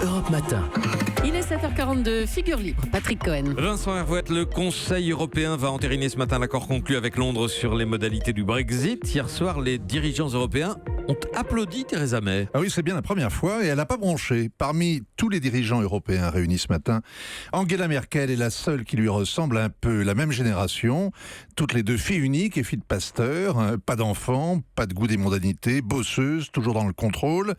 Europe Matin. Il est 7h42, figure libre, Patrick Cohen. Vincent Hervouette, le Conseil européen va entériner ce matin l'accord conclu avec Londres sur les modalités du Brexit. Hier soir, les dirigeants européens ont applaudi Theresa May. Ah oui, c'est bien la première fois et elle n'a pas bronché. Parmi tous les dirigeants européens réunis ce matin, Angela Merkel est la seule qui lui ressemble un peu. La même génération, toutes les deux filles uniques et filles de pasteur, pas d'enfants, pas de goût des mondanités, bosseuses, toujours dans le contrôle.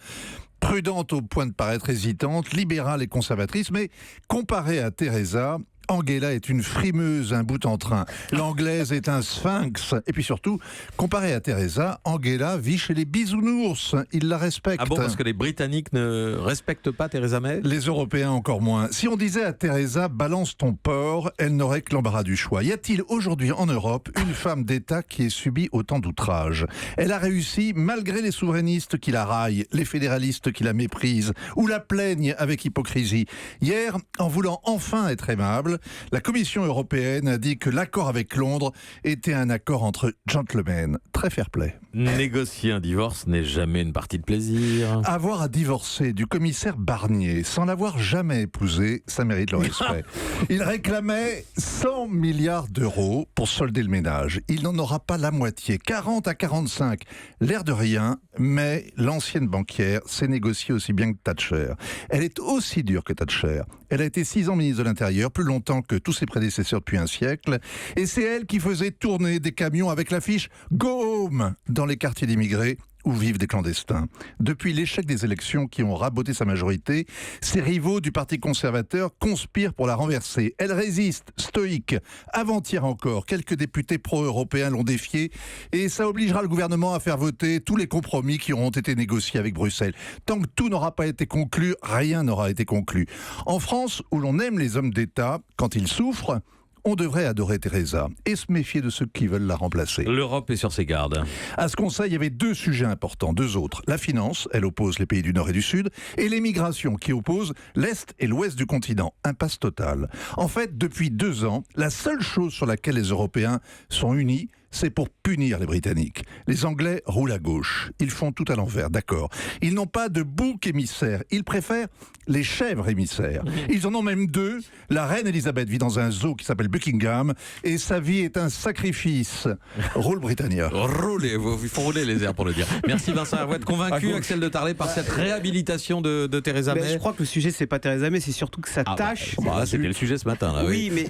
Prudente au point de paraître hésitante, libérale et conservatrice, mais comparée à Theresa, Angela est une frimeuse, un bout en train. L'anglaise est un sphinx. Et puis surtout, comparée à Theresa, Angela vit chez les bisounours. Ils la respectent. Ah bon, parce que les Britanniques ne respectent pas Theresa May ? Les Européens encore moins. Si on disait à Theresa « balance ton porc », elle n'aurait que l'embarras du choix. Y a-t-il aujourd'hui en Europe une femme d'État qui ait subi autant d'outrages ? Elle a réussi malgré les souverainistes qui la raillent, les fédéralistes qui la méprisent ou la plaignent avec hypocrisie. Hier, en voulant enfin être aimable, la Commission européenne a dit que l'accord avec Londres était un accord entre gentlemen. Très fair-play. Négocier un divorce n'est jamais une partie de plaisir. Avoir à divorcer du commissaire Barnier sans l'avoir jamais épousé, ça mérite le respect. Il réclamait 100 milliards d'euros pour solder le ménage. Il n'en aura pas la moitié, 40 à 45. L'air de rien, mais l'ancienne banquière s'est négociée aussi bien que Thatcher. Elle est aussi dure que Thatcher. Elle a été 6 ans ministre de l'Intérieur, plus longtemps que tous ses prédécesseurs depuis un siècle. Et c'est elle qui faisait tourner des camions avec l'affiche « Go Home » dans les quartiers d'immigrés où vivent des clandestins. Depuis l'échec des élections qui ont raboté sa majorité, ses rivaux du Parti conservateur conspirent pour la renverser. Elle résiste, stoïque. Avant-hier encore, quelques députés pro-européens l'ont défiée et ça obligera le gouvernement à faire voter tous les compromis qui auront été négociés avec Bruxelles. Tant que tout n'aura pas été conclu, rien n'aura été conclu. En France, où l'on aime les hommes d'État, quand ils souffrent, on devrait adorer Theresa et se méfier de ceux qui veulent la remplacer. L'Europe est sur ses gardes. À ce Conseil, il y avait 2 sujets importants, 2 autres. La finance, elle oppose les pays du Nord et du Sud, et l'émigration, qui oppose l'Est et l'Ouest du continent. Impasse totale. En fait, depuis 2 ans, la seule chose sur laquelle les Européens sont unis, c'est pour punir les Britanniques. Les Anglais roulent à gauche. Ils font tout à l'envers, d'accord. Ils n'ont pas de bouc émissaire. Ils préfèrent les chèvres émissaires. Ils en ont même 2. La reine Elisabeth vit dans un zoo qui s'appelle Buckingham et sa vie est un sacrifice. Roule Britannia. Roulez, il faut rouler les airs pour le dire. Merci Vincent Hervouette. Convaincu, Axel de Tarlet, par cette réhabilitation de Theresa May. Je crois que le sujet, c'est pas Theresa May, c'est surtout que sa tâche... C'était le sujet ce matin. Là, oui, mais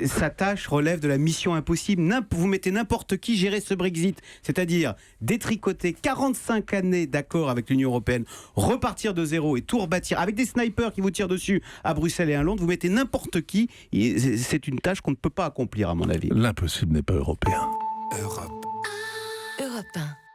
sa tâche relève de la mission impossible. Vous mettez n'importe qui gérer ce Brexit, c'est-à-dire détricoter 45 années d'accord avec l'Union européenne, repartir de zéro et tout rebâtir avec des snipers qui vous tirent dessus à Bruxelles et à Londres. Vous mettez n'importe qui, c'est une tâche qu'on ne peut pas accomplir à mon avis. L'impossible n'est pas européen. Europe 1.